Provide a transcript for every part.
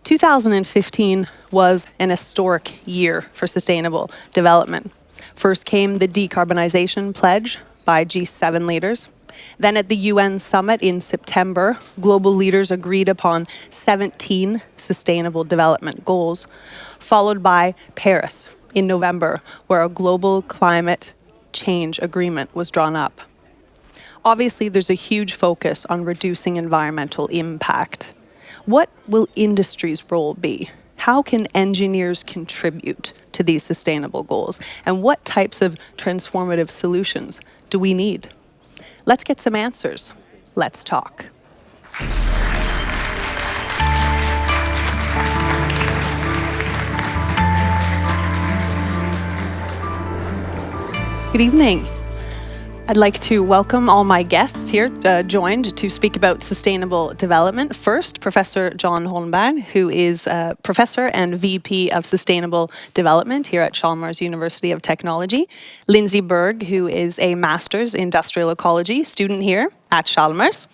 2015 was an historic year for sustainable development. First came the decarbonization pledge by G7 leaders. Then at the UN summit in September, global leaders agreed upon 17 sustainable development goals, followed by Paris in November, where a global climate change agreement was drawn up. Obviously, there's a huge focus on reducing environmental impact. What will industry's role be? How can engineers contribute to these sustainable goals? And what types of transformative solutions do we need? Let's get some answers. Let's talk. Good evening. I'd like to welcome all my guests here joined to speak about sustainable development. First, Professor John Holmberg, who is Professor and VP of Sustainable Development here at Chalmers University of Technology. Lindsay Berg, who is a Master's Industrial Ecology student here at Chalmers.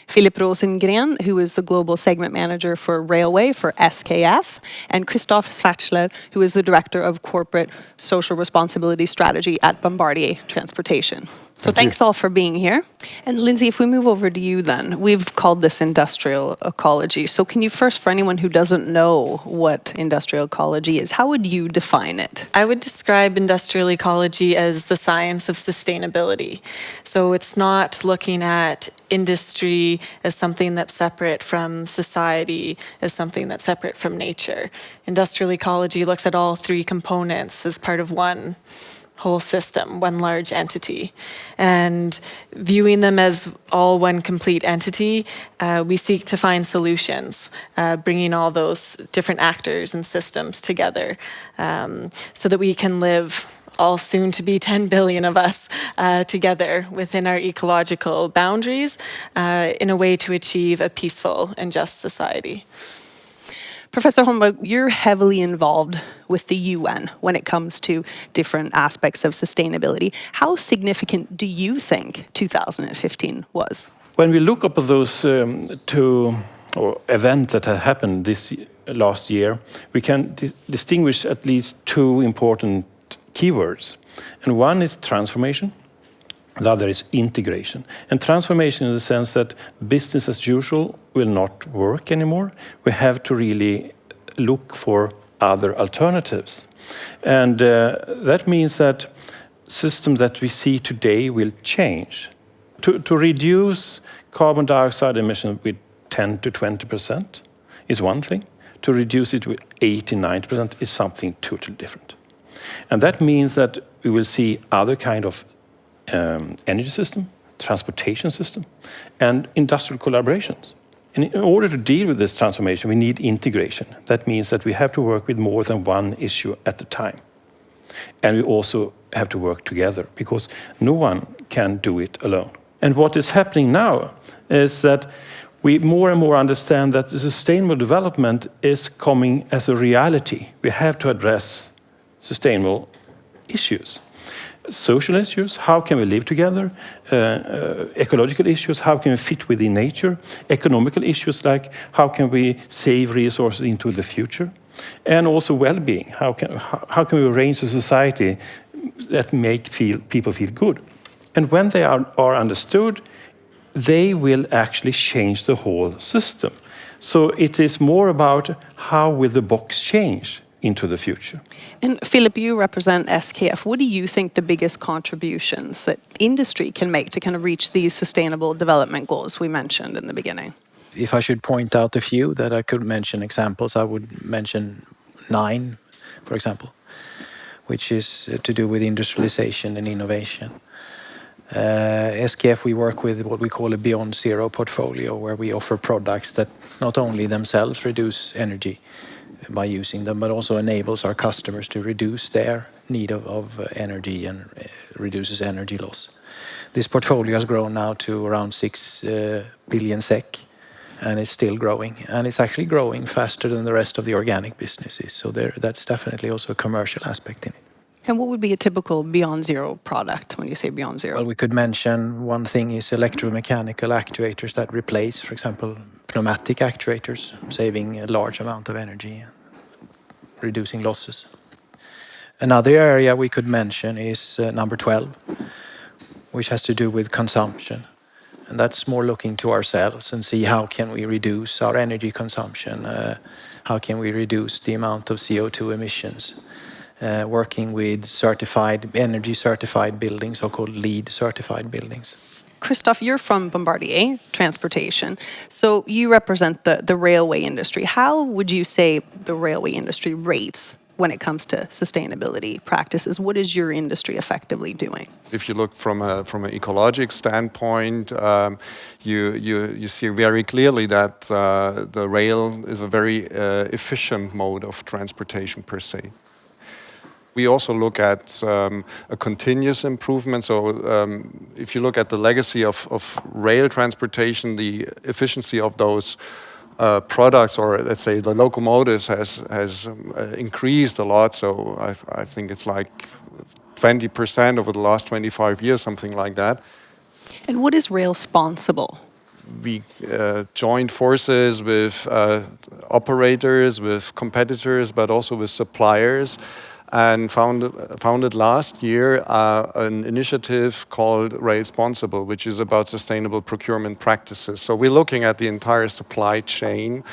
Philip Rosengren, who is the Global Segment Manager for Railway for SKF. And Christoph Schwarzler, who is the Director of Corporate Social Responsibility Strategy at Bombardier Transportation. So thanks all for being here. And Lindsay, if we move over to you then, we've called this industrial ecology. So can you first, for anyone who doesn't know what industrial ecology is, how would you define it? I would describe industrial ecology as the science of sustainability. So it's not looking at industry as something that's separate from society, as something that's separate from nature. Industrial ecology looks at all three components as part of one whole system, one large entity. And viewing them as all one complete entity, we seek to find solutions, bringing all those different actors and systems together so that we can live, all soon to be 10 billion of us, together within our ecological boundaries in a way to achieve a peaceful and just society. Professor Holmberg, you're heavily involved with the UN when it comes to different aspects of sustainability. How significant do you think 2015 was? When we look up at those two events that have happened last year, we can distinguish at least two important keywords. And one is transformation. The other is integration. And transformation in the sense that business as usual will not work anymore. We have to really look for other alternatives. And that means that systems that we see today will change. To reduce carbon dioxide emission with 10 to 20% is one thing. To reduce it with 80, 90% is something totally different. And that means that we will see other kind of energy system, transportation system, and industrial collaborations. And in order to deal with this transformation, we need integration. That means that we have to work with more than one issue at a time. And we also have to work together, because no one can do it alone. And what is happening now is that we more and more understand that the sustainable development is coming as a reality. We have to address sustainable issues. Social issues, how can we live together? Ecological issues, how can we fit within nature? Economical issues like how can we save resources into the future? And also well-being, how can we arrange a society that make people feel good? And when they are understood, they will actually change the whole system. So it is more about how will the box change into the future. And Philip, you represent SKF. What do you think the biggest contributions that industry can make to kind of reach these sustainable development goals we mentioned in the beginning? If I should point out a few that I could mention examples, I would mention 9, for example, which is to do with industrialization and innovation. SKF, we work with what we call a Beyond Zero portfolio, where we offer products that not only themselves reduce energy by using them, but also enables our customers to reduce their need of energy and reduces energy loss. This portfolio has grown now to around 6 billion SEK, and it's still growing. And it's actually growing faster than the rest of the organic businesses. So that's definitely also a commercial aspect in it. And what would be a typical Beyond Zero product when you say Beyond Zero? Well, we could mention one thing is electromechanical actuators that replace, for example, pneumatic actuators, saving a large amount of energy, reducing losses. Another area we could mention is number 12, which has to do with consumption. And that's more looking to ourselves and see how can we reduce our energy consumption, how can we reduce the amount of CO2 emissions. Working with energy certified buildings, so-called LEED certified buildings. Christoph, you're from Bombardier Transportation, so you represent the railway industry. How would you say the railway industry rates when it comes to sustainability practices? What is your industry effectively doing? If you look from an ecologic standpoint, you see very clearly that the rail is a very efficient mode of transportation per se. We also look at a continuous improvement. So if you look at the legacy of rail transportation, the efficiency of those products, or let's say the locomotives, has increased a lot. So I think it's like 20% over the last 25 years, something like that. And what is rail-sponsible? We joined forces with operators, with competitors, but also with suppliers, and founded last year an initiative called Rail-Sponsible, which is about sustainable procurement practices. So we're looking at the entire supply chain,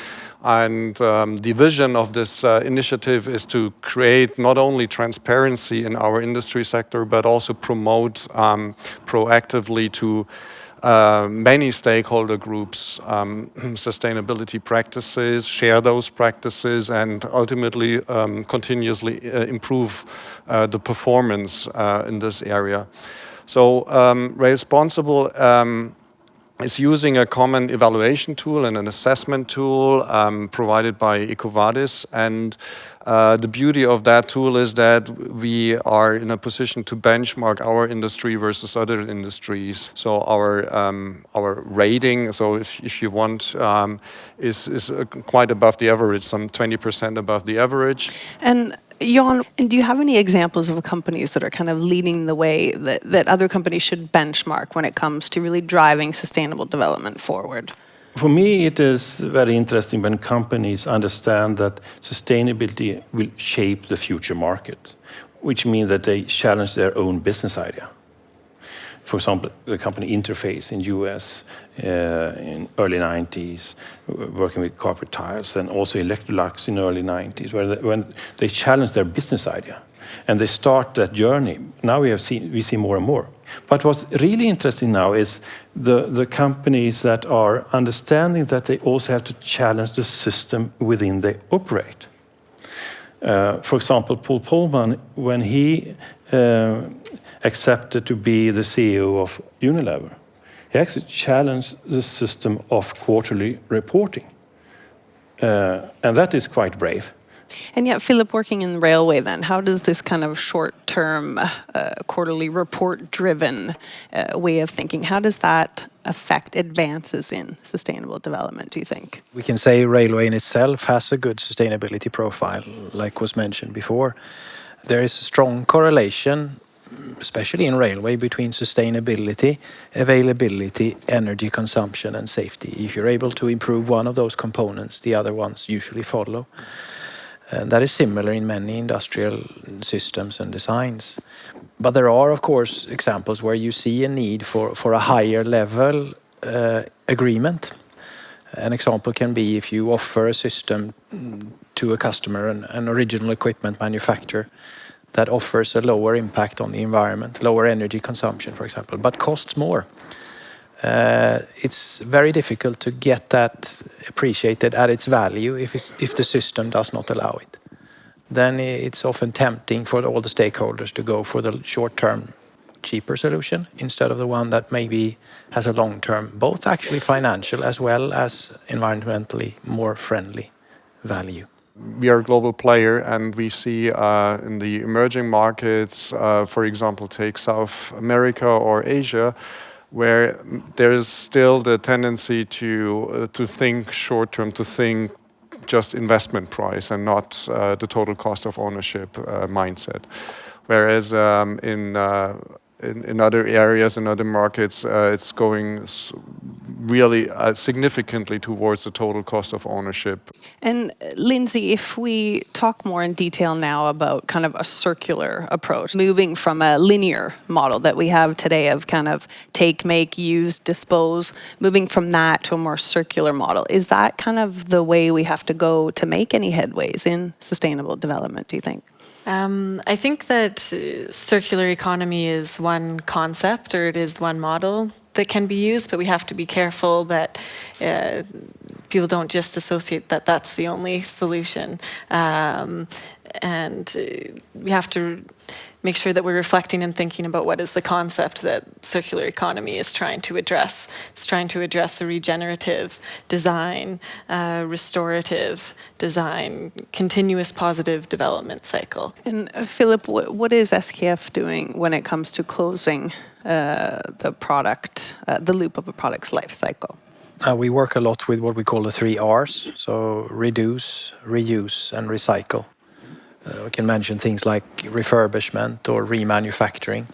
and the vision of this initiative is to create not only transparency in our industry sector, but also promote proactively to many stakeholder groups sustainability practices, share those practices, and ultimately continuously improve the performance in this area. So Rail-Sponsible is using a common evaluation tool and an assessment tool provided by EcoVadis. And the beauty of that tool is that we are in a position to benchmark our industry versus other industries. So our rating, so if you want, is quite above the average, some 20% above the average. And Jan, do you have any examples of companies that are kind of leading the way that other companies should benchmark when it comes to really driving sustainable development forward? For me, it is very interesting when companies understand that sustainability will shape the future market, which means that they challenge their own business idea. For example, the company Interface in US in early 90s, working with carpet tiles, and also Electrolux in early 90s, when they challenge their business idea and they start that journey. Now we see more and more. But what's really interesting now is the companies that are understanding that they also have to challenge the system within they operate. For example, Paul Polman, when he accepted to be the CEO of Unilever, he actually challenged the system of quarterly reporting. And that is quite brave. And yet, Philip, working in railway then, how does this kind of short-term, quarterly report-driven way of thinking, how does that affect advances in sustainable development, do you think? We can say railway in itself has a good sustainability profile, like was mentioned before. There is a strong correlation, especially in railway, between sustainability, availability, energy consumption, and safety. If you're able to improve one of those components, the other ones usually follow. And that is similar in many industrial systems and designs. But there are, of course, examples where you see a need for a higher level agreement. An example can be if you offer a system to a customer, an original equipment manufacturer, that offers a lower impact on the environment, lower energy consumption, for example, but costs more. It's very difficult to get that appreciated at its value if the system does not allow it. Then it's often tempting for all the stakeholders to go for the short-term, cheaper solution instead of the one that maybe has a long-term, both actually financial as well as environmentally more friendly value. We are a global player, and we see in the emerging markets, for example, take South America or Asia, where there is still the tendency to think short-term, to think just investment price and not the total cost of ownership mindset. whereas in other areas, in other markets, it's going really significantly towards the total cost of ownership. And Lindsay, if we talk more in detail now about kind of a circular approach, moving from a linear model that we have today of kind of take, make, use, dispose, moving from that to a more circular model, is that kind of the way we have to go to make any headways in sustainable development, do you think? I think that circular economy is one concept, or it is one model that can be used, but we have to be careful that people don't just associate that that's the only solution. And we have to make sure that we're reflecting and thinking about what is the concept that circular economy is trying to address. It's trying to address a regenerative design, restorative design, continuous positive development cycle. And Philip, what is SKF doing when it comes to closing the product, the loop of a product's life cycle? We work a lot with what we call the 3 Rs, so reduce, reuse, and recycle. We can mention things like refurbishment or remanufacturing,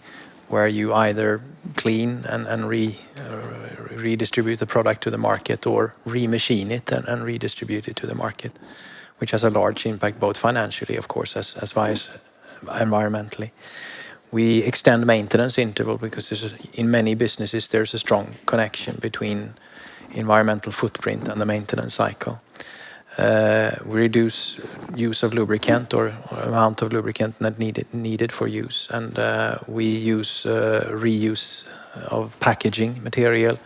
where you either clean and redistribute the product to the market, or remachine it and redistribute it to the market, which has a large impact both financially, of course, as well as environmentally. We extend maintenance interval because in many businesses there's a strong connection between environmental footprint and the maintenance cycle. We reduce use of lubricant or amount of lubricant not needed for use, and we use reuse of packaging material.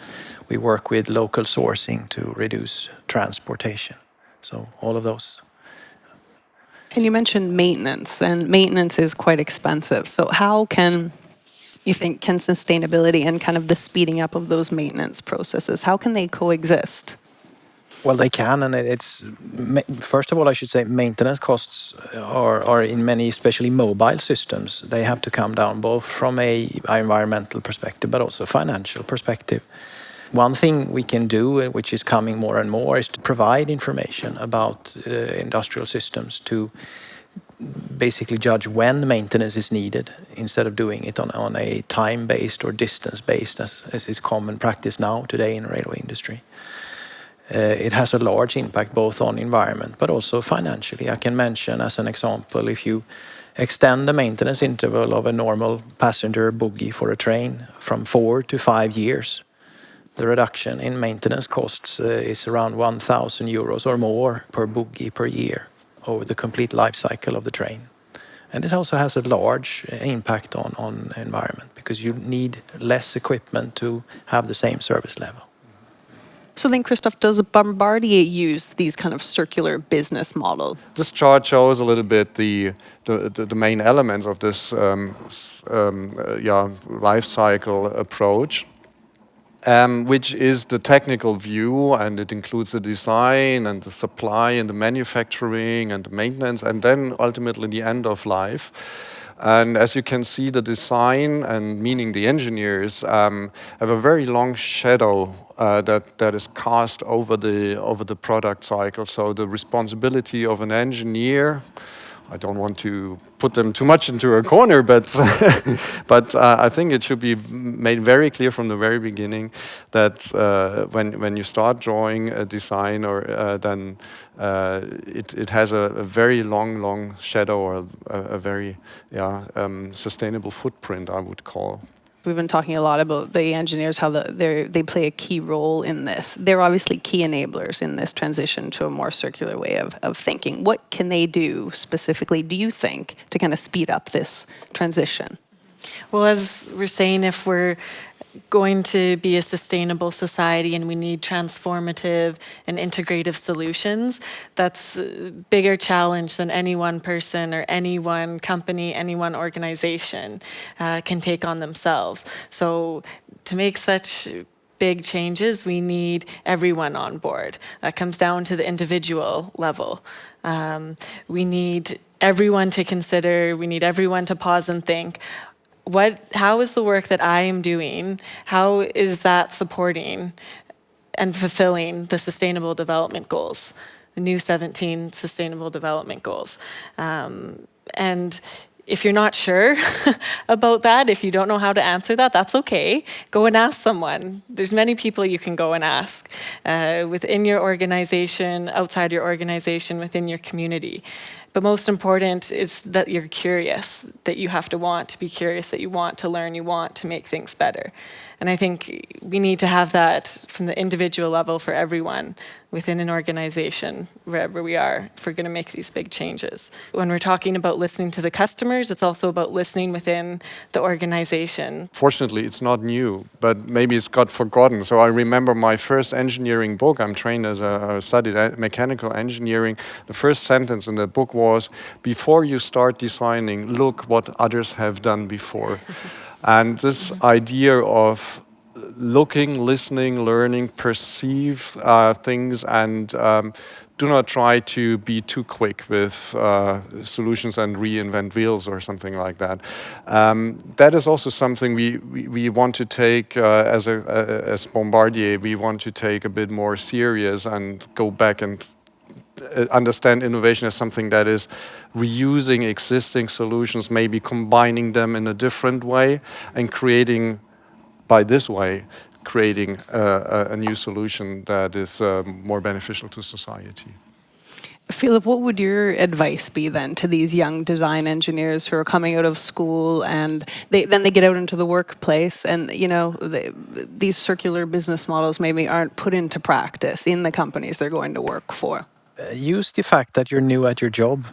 We work with local sourcing to reduce transportation. So all of those. And you mentioned maintenance, and maintenance is quite expensive. So how can you think can sustainability and kind of the speeding up of those maintenance processes, how can they coexist? Well, they can, and it's first of all, I should say, maintenance costs are in many, especially mobile systems, they have to come down both from a environmental perspective, but also financial perspective. One thing we can do, which is coming more and more, is to provide information about industrial systems to basically judge when maintenance is needed instead of doing it on a time-based or distance-based, as is common practice now today in the railway industry. It has a large impact both on environment but also financially. I can mention as an example, if you extend the maintenance interval of a normal passenger bogie for a train from 4 to 5 years, the reduction in maintenance costs is around 1,000 euros or more per bogie per year over the complete life cycle of the train. And it also has a large impact on environment because you need less equipment to have the same service level. So then, Christoph, does Bombardier use these kind of circular business models? This chart shows a little bit the main elements of this life cycle approach, which is the technical view, and it includes the design and the supply and the manufacturing and the maintenance, and then ultimately the end of life. And as you can see, the design, and meaning the engineers, have a very long shadow that is cast over the product cycle. So the responsibility of an engineer, I don't want to put them too much into a corner, but I think it should be made very clear from the very beginning that when you start drawing a design, or then it has a very long shadow, or a very sustainable footprint, I would call. We've been talking a lot about the engineers, how they play a key role in this. They're obviously key enablers in this transition to a more circular way of thinking. What can they do specifically, do you think, to kind of speed up this transition? Well, as we're saying, if we're going to be a sustainable society and we need transformative and integrative solutions, that's a bigger challenge than any one person or any one company, any one organization can take on themselves. So to make such big changes, we need everyone on board. That comes down to the individual level. We need everyone to consider, we need everyone to pause and think, how is the work that I am doing, how is that supporting and fulfilling the Sustainable Development Goals, the new 17 Sustainable Development Goals? And if you're not sure about that, if you don't know how to answer that, that's okay. Go and ask someone. There's many people you can go and ask within your organization, outside your organization, within your community. But most important is that you're curious, that you have to want to be curious, that you want to learn, you want to make things better. And I think we need to have that from the individual level for everyone within an organization, wherever we are, if we're going to make these big changes. When we're talking about listening to the customers, it's also about listening within the organization. Fortunately, it's not new, but maybe it's got forgotten. So I remember my first engineering book. I'm trained I studied mechanical engineering. The first sentence in the book was, before you start designing, look what others have done before. And this idea of looking, listening, learning, perceive things, and do not try to be too quick with solutions and reinvent wheels or something like that. That is also something we want to take as Bombardier. We want to take a bit more serious and go back and understand innovation as something that is reusing existing solutions, maybe combining them in a different way, and creating, by this way, creating a new solution that is more beneficial to society. Philip, what would your advice be then to these young design engineers who are coming out of school and then they get out into the workplace and, you know, these circular business models maybe aren't put into practice in the companies they're going to work for? Use the fact that you're new at your job.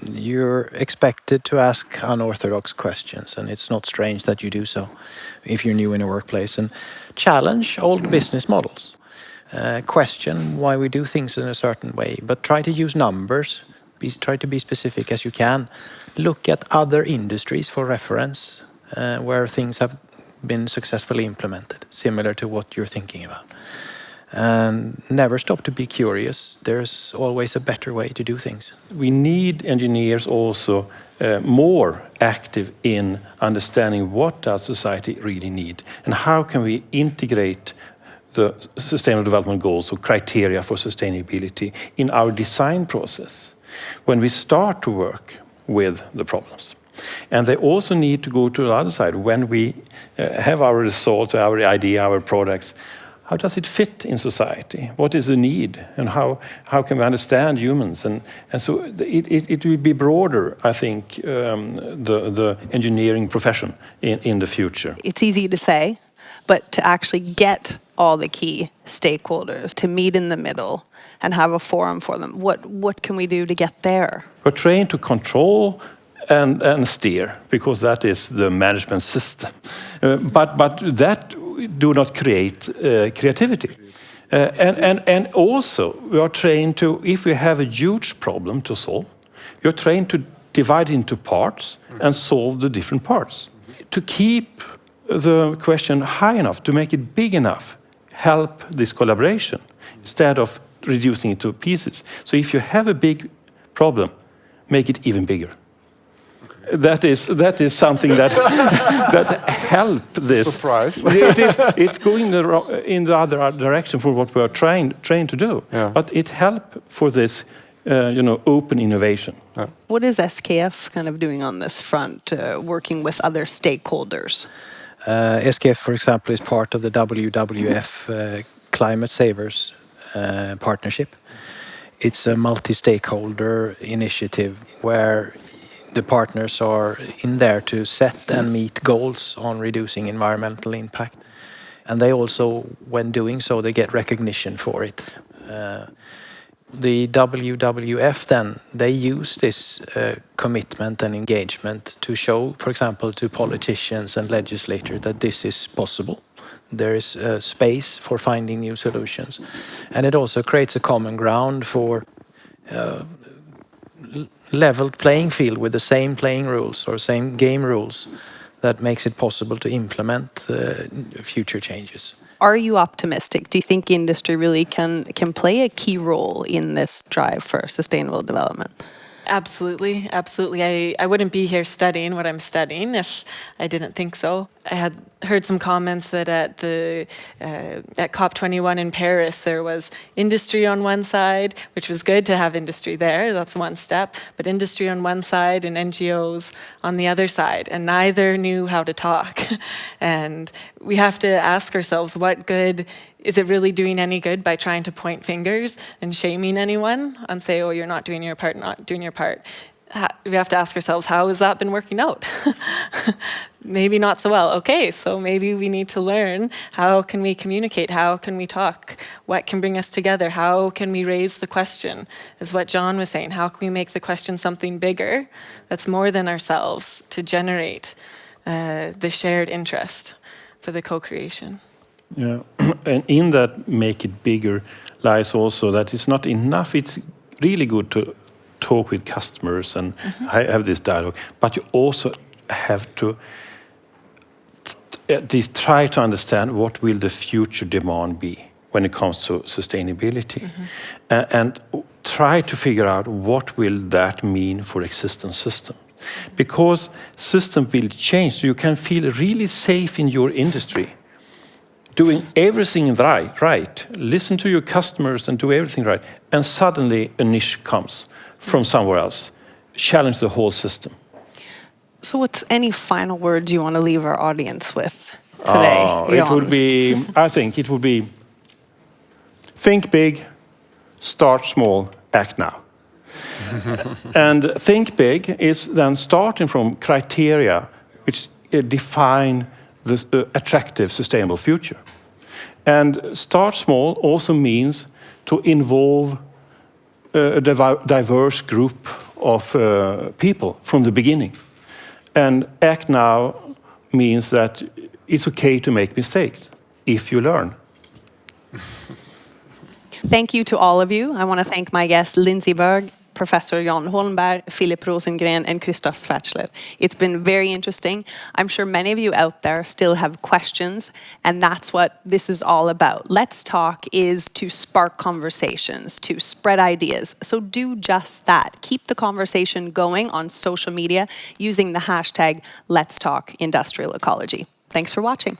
You're expected to ask unorthodox questions, and it's not strange that you do so if you're new in a workplace. And challenge old business models. Question why we do things in a certain way, but try to use numbers. Try to be specific as you can. Look at other industries for reference where things have been successfully implemented, similar to what you're thinking about. And never stop to be curious. There's always a better way to do things. We need engineers also more active in understanding what does society really need and how can we integrate the Sustainable Development Goals or criteria for sustainability in our design process when we start to work with the problems. And they also need to go to the other side when we have our results, our idea, our products. How does it fit in society? What is the need? And how can we understand humans? And so it will be broader, I think, the engineering profession in the future. It's easy to say, but to actually get all the key stakeholders to meet in the middle and have a forum for them, what can we do to get there? We're trained to control and steer, because that is the management system. But that do not create creativity. And also, we are trained to, if we have a huge problem to solve, you're trained to divide into parts and solve the different parts. To keep the question high enough, to make it big enough, help this collaboration, instead of reducing it to pieces. So if you have a big problem, make it even bigger. That is something that that help this. Surprise! It's going in the other direction from what we are trained to do. Yeah. But it help for this, open innovation. Yeah. What is SKF kind of doing on this front, working with other stakeholders? SKF, for example, is part of the WWF Climate Savers partnership. It's a multi-stakeholder initiative where the partners are in there to set and meet goals on reducing environmental impact. And they also, when doing so, they get recognition for it. The WWF then, they use this commitment and engagement to show, for example, to politicians and legislators that this is possible. There is space for finding new solutions. And it also creates a common ground for leveled playing field with the same playing rules or same game rules that makes it possible to implement future changes. Are you optimistic? Do you think industry really can play a key role in this drive for sustainable development? Absolutely, absolutely. I wouldn't be here studying what I'm studying if I didn't think so. I had heard some comments that at COP21 in Paris there was industry on one side, which was good to have industry there. That's one step, but industry on one side and NGOs on the other side, and neither knew how to talk. And we have to ask ourselves, what good is it really doing any good by trying to point fingers and shaming anyone and say, oh, you're not doing your part, not doing your part? We have to ask ourselves, how has that been working out? Maybe not so well. Okay, so maybe we need to learn, how can we communicate? How can we talk? What can bring us together? How can we raise the question? Is what John was saying. How can we make the question something bigger that's more than ourselves to generate the shared interest for the co-creation? Yeah, and in that make it bigger lies also that it's not enough. It's really good to talk with customers and have this dialogue, but you also have to at least try to understand what will the future demand be when it comes to sustainability, and try to figure out what will that mean for existing system. Because system will change, so you can feel really safe in your industry, doing everything right, listen to your customers and do everything right, and suddenly a niche comes from somewhere else, challenge the whole system. So what's any final words you want to leave our audience with today? It would be, I think it would be, think big, start small, act now. And think big is then starting from criteria which define the attractive, sustainable future. And start small also means to involve a diverse group of people from the beginning. And act now means that it's okay to make mistakes if you learn. Thank you to all of you. I want to thank my guests, Lindsay Berg, Professor Jan Holmberg, Philip Rosengren, and Christoph Schwarzler. It's been very interesting. I'm sure many of you out there still have questions, and that's what this is all about. Let's Talk is to spark conversations, to spread ideas. So do just that. Keep the conversation going on social media using the hashtag Let's Talk Industrial Ecology. Thanks for watching.